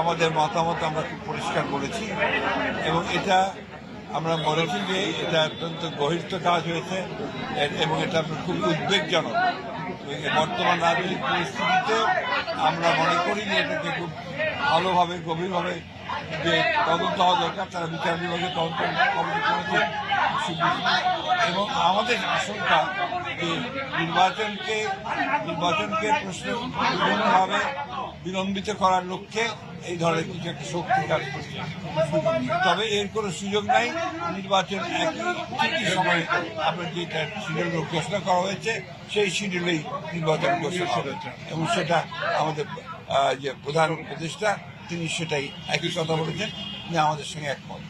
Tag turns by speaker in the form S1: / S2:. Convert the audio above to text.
S1: আমাদের মতামত আমরা খুব পরিষ্কার বলেছি এবং এটা আমরা বলেছি যে এটা অত্যন্ত গভীরত কাজ হয়েছে এবং এটা খুব উদ্বেগজনক। বর্তমান রাজনৈতিক পরিস্থিতিতে আমরা মনে করি যে এটাকে খুব ভালোভাবে গভীরভাবে যে তদন্ত হওয়া দরকার, তারা বিচার বিভাগে তদন্ত কমিটি করেছে এবং আমাদের আশঙ্কা যে নির্বাচনকে বিভিন্নভাবে বিলম্বিত করার লক্ষ্যে এই ধরনের কিছু একটা শক্তি কাজ করছে। তবে এর কোনো সুযোগ নাই। নির্বাচন একই সময়ে আপনার যেটা শিডিউল ঘোষণা করা হয়েছে সেই শিডিউলেই নির্বাচন ঘোষণা হয়েছে এবং সেটা আমাদের যে প্রধান উপদেষ্টা তিনি সেটাই একই কথা বলেছেন যে আমাদের সঙ্গে একমত।